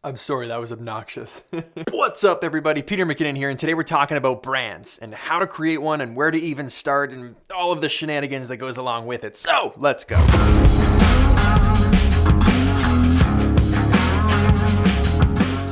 I'm sorry, that was obnoxious. What's up, everybody? Peter McKinnon here, and today we're talking about brands and how to create one and where to even start and all of the shenanigans that goes along with it. So, let's go.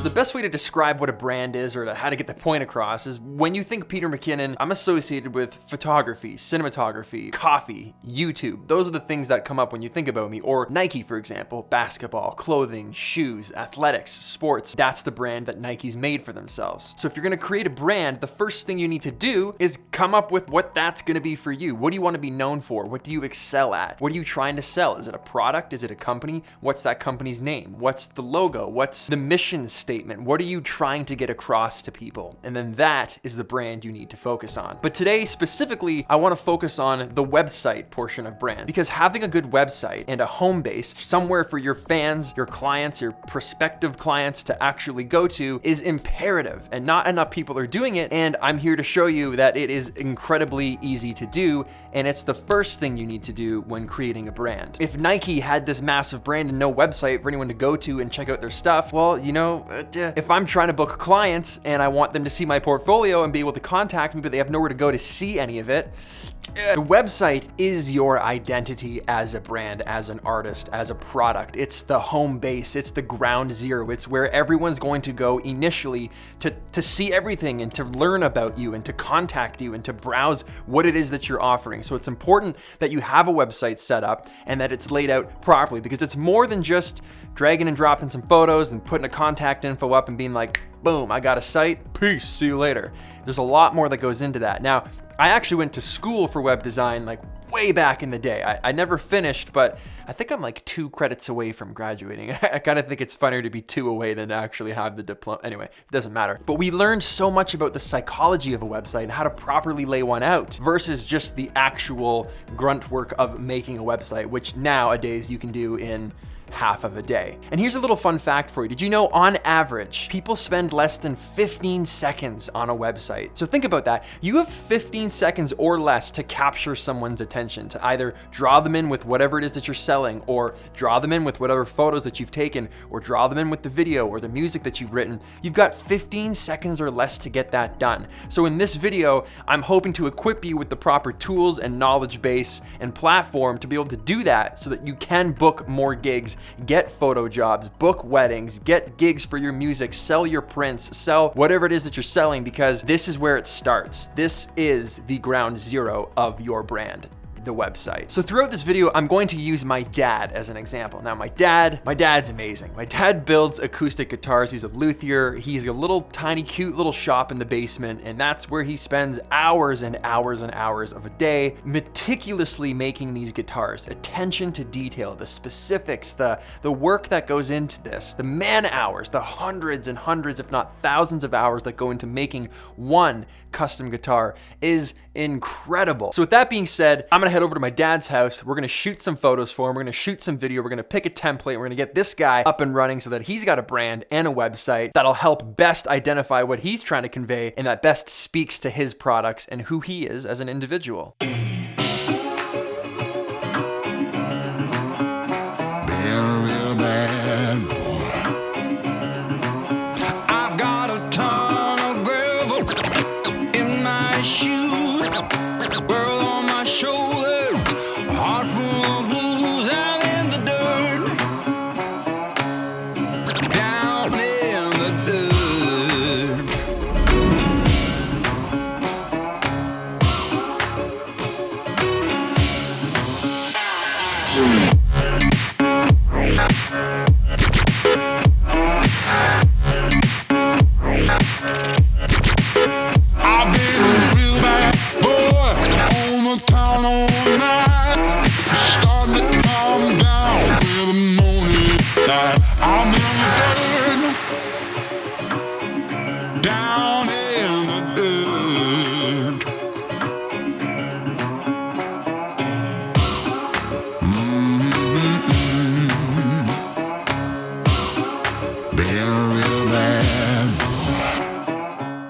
The best way to describe what a brand is or how to get the point across is when you think Peter McKinnon, I'm associated with photography, cinematography, coffee, YouTube. Those are the things that come up when you think about me. Or Nike, for example, basketball, clothing, shoes, athletics, sports. That's the brand that Nike's made for themselves. So if you're gonna create a brand, the first thing you need to do is come up with what that's gonna be for you. What do you wanna be known for? What do you excel at? What are you trying to sell? Is it a product? Is it a company? What's that company's name? What's the logo? What's the mission statement? What are you trying to get across to people? And then that is the brand you need to focus on. But today, specifically, I want to focus on the website portion of brand, because having a good website and a home base, somewhere for your fans, your clients, your prospective clients to actually go to is imperative, and not enough people are doing it. And I'm here to show you that it is incredibly easy to do, and it's the first thing you need to do when creating a brand. If Nike had this massive brand and no website for anyone to go to and check out their stuff, well, you know, if I'm trying to book clients and I want them to see my portfolio and be able to contact me, but they have nowhere to go to see any of it, the website is your identity as a brand, as an artist, as a product. It's the home base, it's the ground zero. It's where everyone's going to go initially to see everything and to learn about you and to contact you and to browse what it is that you're offering. So it's important that you have a website set up and that it's laid out properly, because it's more than just dragging and dropping some photos and putting a contact info up and being like, boom, I got a site, peace, see you later. There's a lot more that goes into that. Now, I actually went to school for web design like way back in the day. I never finished, but I think I'm like 2 credits away from graduating. I kind of think it's funnier to be 2 away than to actually have the diploma. Anyway, it doesn't matter. But we learned so much about the psychology of a website and how to properly lay one out versus just the actual grunt work of making a website, which nowadays you can do in half of a day. And here's a little fun fact for you. Did you know on average, people spend less than 15 seconds on a website? So think about that. You have 15 seconds or less to capture someone's attention, to either draw them in with whatever it is that you're selling, or draw them in with whatever photos that you've taken, or draw them in with the video or the music that you've written. You've got 15 seconds or less to get that done. So in this video, I'm hoping to equip you with the proper tools and knowledge base and platform to be able to do that so that you can book more gigs, get photo jobs, book weddings, get gigs for your music, sell your prints, sell whatever it is that you're selling, because this is where it starts. This is the ground zero of your brand, the website. So throughout this video, I'm going to use my dad as an example. Now, my dad's amazing. My dad builds acoustic guitars. He's a luthier. He's a little tiny, cute little shop in the basement, and that's where he spends hours and hours and hours of a day meticulously making these guitars. Attention to detail, the specifics, the work that goes into this, the man hours, the hundreds and hundreds, if not thousands of hours that go into making one custom guitar is incredible. So with that being said, I'm gonna head over to my dad's house. We're gonna shoot some photos for him. We're gonna shoot some video. We're gonna pick a template. We're gonna get this guy up and running so that he's got a brand and a website that'll help best identify what he's trying to convey and that best speaks to his products and who he is as an individual.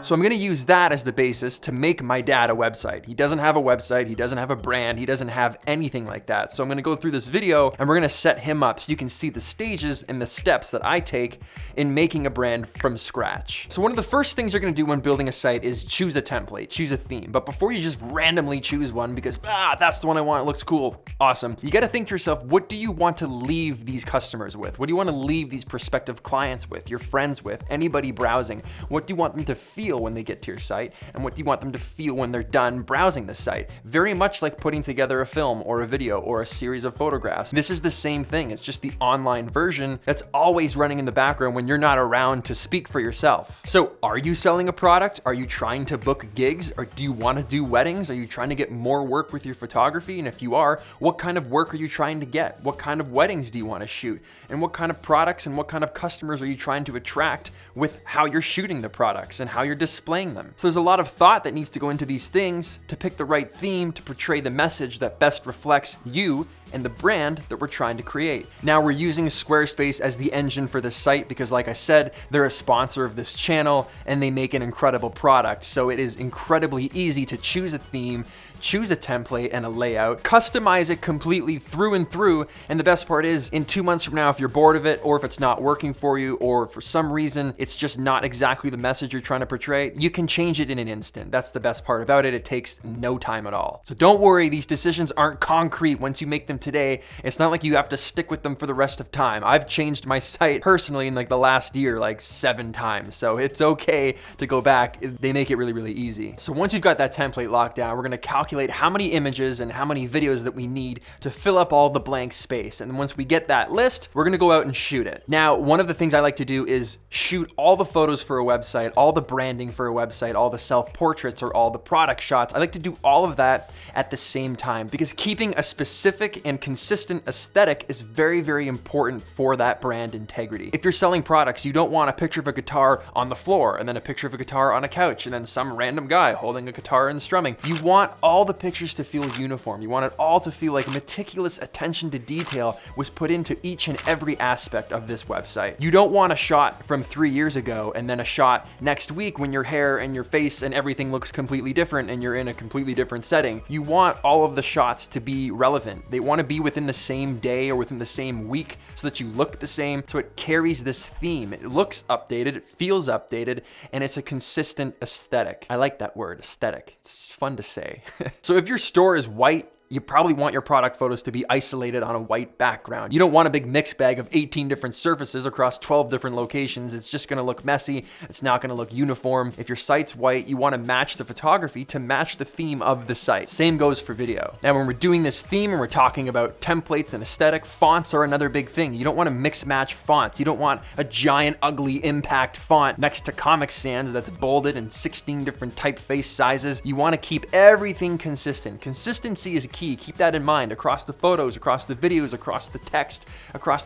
So I'm gonna use that as the basis to make my dad a website. He doesn't have a website, he doesn't have a brand, he doesn't have anything like that. So I'm gonna go through this video and we're gonna set him up so you can see the stages and the steps that I take in making a brand from scratch. So one of the first things you're gonna do when building a site is choose a template, choose a theme. But before you just randomly choose one because, that's the one I want, it looks cool, awesome. You gotta think to yourself, what do you want to leave these customers with? What do you want to leave these prospective clients with, your friends with, anybody browsing? What do you want them to feel when they get to your site? And what do you want them to feel when they're done browsing the site? Very much like putting together a film or a video or a series of photographs. This is the same thing. It's just the online version that's always running in the background when you're not around to speak for yourself. So are you selling a product? Are you trying to book gigs? Or do you want to do weddings? Are you trying to get more work with your photography? And if you are, what kind of work are you trying to get? What kind of weddings do you want to shoot? And what kind of products and what kind of customers are you trying to attract with how you're shooting the products and how you're displaying them? So there's a lot of thought that needs to go into these things to pick the right theme to portray the message that best reflects you and the brand that we're trying to create. Now we're using Squarespace as the engine for this site because, like I said, they're a sponsor of this channel and they make an incredible product. So it is incredibly easy to choose a theme, choose a template and a layout, customize it completely through and through. And the best part is, in 2 months from now, if you're bored of it, or if it's not working for you, or for some reason it's just not exactly the message you're trying to portray, you can change it in an instant. That's the best part about it. It takes no time at all. So don't worry, these decisions aren't concrete once you make them today. It's not like you have to stick with them for the rest of time. I've changed my site personally in like the last year, like 7 times. So it's okay to go back. They make it really, really easy. So once you've got that template locked down, we're gonna calculate how many images and how many videos that we need to fill up all the blank space. And then once we get that list, we're gonna go out and shoot it. Now, one of the things I like to do is shoot all the photos for a website, all the branding for a website, all the self-portraits or all the product shots. I like to do all of that at the same time because keeping a specific and consistent aesthetic is very, very important for that brand integrity. If you're selling products, you don't want a picture of a guitar on the floor and then a picture of a guitar on a couch and then some random guy holding a guitar and strumming. You want all the pictures to feel uniform. You want it all to feel like meticulous attention to detail was put into each and every aspect of this website. You don't want a shot from 3 years ago and then a shot next week when your hair and your face and everything looks completely different and you're in a completely different setting. You want all of the shots to be relevant. They want to be within the same day or within the same week so that you look the same, so it carries this theme. It looks updated, it feels updated, and it's a consistent aesthetic. I like that word, aesthetic. It's fun to say. So if your store is white, you probably want your product photos to be isolated on a white background. You don't want a big mix bag of 18 different surfaces across 12 different locations. It's just gonna look messy. It's not gonna look uniform. If your site's white, you wanna match the photography to match the theme of the site. Same goes for video. Now, when we're doing this theme and we're talking about templates and aesthetic, fonts are another big thing. You don't wanna mix match fonts. You don't want a giant, ugly impact font next to Comic Sans that's bolded in 16 different typeface sizes. You wanna keep everything consistent. Consistency is key. Keep that in mind across the photos, across the videos, across the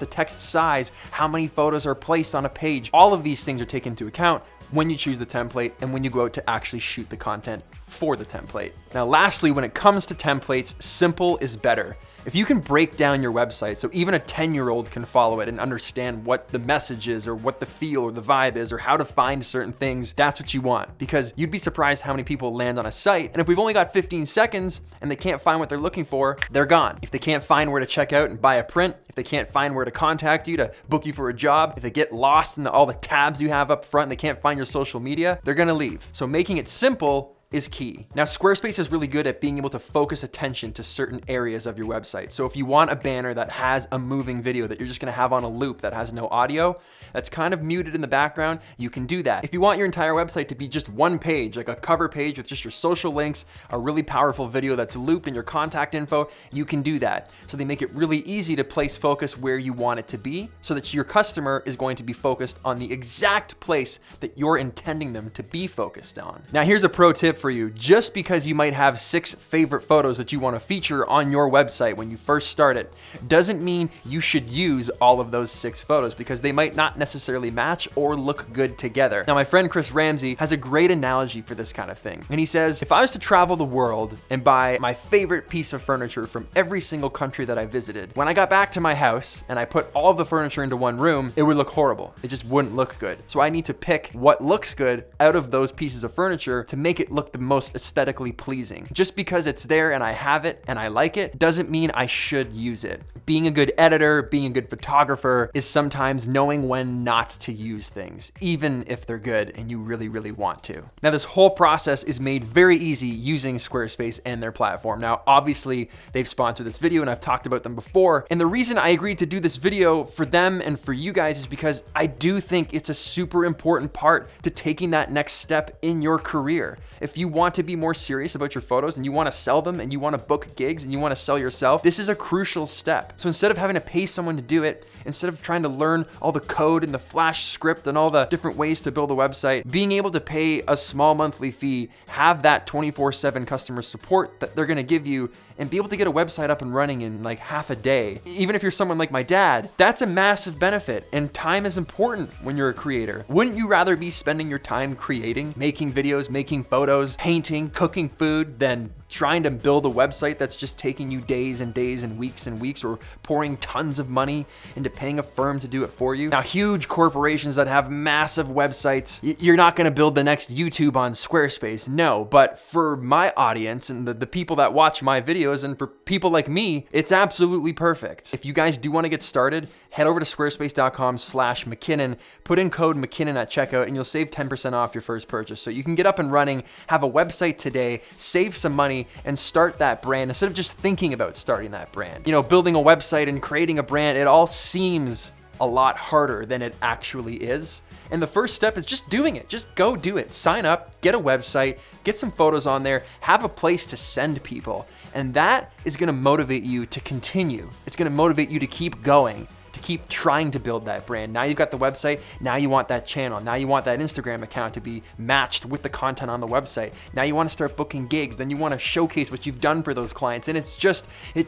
text size, how many photos are placed on a page. All of these things are taken into account when you choose the template and when you go out to actually shoot the content for the template. Now, lastly, when it comes to templates, simple is better. If you can break down your website so even a 10-year-old can follow it and understand what the message is or what the feel or the vibe is or how to find certain things, that's what you want, because you'd be surprised how many people land on a site. And if we've only got 15 seconds and they can't find what they're looking for, they're gone. If they can't find where to check out and buy a print, if they can't find where to contact you to book you for a job, if they get lost in all the tabs you have up front and they can't find your social media, they're gonna leave. So making it simple is key. Now, Squarespace is really good at being able to focus attention to certain areas of your website. So if you want a banner that has a moving video that you're just gonna have on a loop that has no audio, that's kind of muted in the background, you can do that. If you want your entire website to be just one page, like a cover page with just your social links, a really powerful video that's looped in your contact info, you can do that. So they make it really easy to place focus where you want it to be so that your customer is going to be focused on the exact place that you're intending them to be focused on. Now, here's a pro tip for you. Just because you might have 6 favorite photos that you want to feature on your website when you first start it, doesn't mean you should use all of those 6 photos, because they might not necessarily match or look good together. Now, my friend Chris Ramsey has a great analogy for this kind of thing. And he says, if I was to travel the world and buy my favorite piece of furniture from every single country that I visited, when I got back to my house and I put all of the furniture into one room, it would look horrible. It just wouldn't look good. So I need to pick what looks good out of those pieces of furniture to make it look the most aesthetically pleasing. Just because it's there and I have it and I like it doesn't mean I should use it. Being a good editor, being a good photographer is sometimes knowing when not to use things, even if they're good and you really, really want to. Now, this whole process is made very easy using Squarespace and their platform. Now, obviously, they've sponsored this video and I've talked about them before. And the reason I agreed to do this video for them and for you guys is because I do think it's a super important part to taking that next step in your career. If you want to be more serious about your photos and you want to sell them and you want to book gigs and you want to sell yourself, this is a crucial step. So instead of having to pay someone to do it, instead of trying to learn all the code and the Flash script and all the different ways to build a website, being able to pay a small monthly fee, have that 24/7 customer support that they're gonna give you, and be able to get a website up and running in like half a day. Even if you're someone like my dad, that's a massive benefit, and time is important when you're a creator. Wouldn't you rather be spending your time creating, making videos, making photos, painting, cooking food, than trying to build a website that's just taking you days and days and weeks, or pouring tons of money into paying a firm to do it for you? Now, huge corporations that have massive websites, you're not gonna build the next YouTube on Squarespace, no, but for my audience and the people that watch my videos, and for people like me, it's absolutely perfect. If you guys do wanna get started, head over to squarespace.com/McKinnon, put in code McKinnon at checkout, and you'll save 10% off your first purchase. So you can get up and running, have a website today, save some money, and start that brand instead of just thinking about starting that brand. You know, building a website and creating a brand, it all seems a lot harder than it actually is. And the first step is just doing it. Just go do it. Sign up, get a website, get some photos on there, have a place to send people. And that is gonna motivate you to continue. It's gonna motivate you to keep going, to keep trying to build that brand. Now you've got the website, now you want that channel, now you want that Instagram account to be matched with the content on the website. Now you wanna start booking gigs, then you wanna showcase what you've done for those clients, and it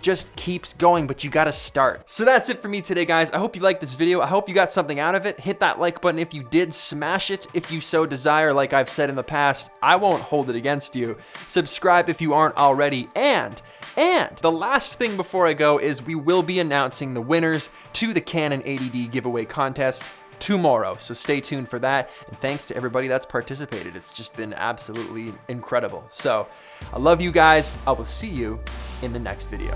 just keeps going, but you gotta start. So that's it for me today, guys. I hope you liked this video. I hope you got something out of it. Hit that like button if you did, smash it if you so desire, like I've said in the past. I won't hold it against you. Subscribe if you aren't already, and the last thing before I go is we will be announcing the winners to the Canon 80D giveaway contest tomorrow, so stay tuned for that. And thanks to everybody that's participated. It's just been absolutely incredible. So I love you guys. I will see you in the next video.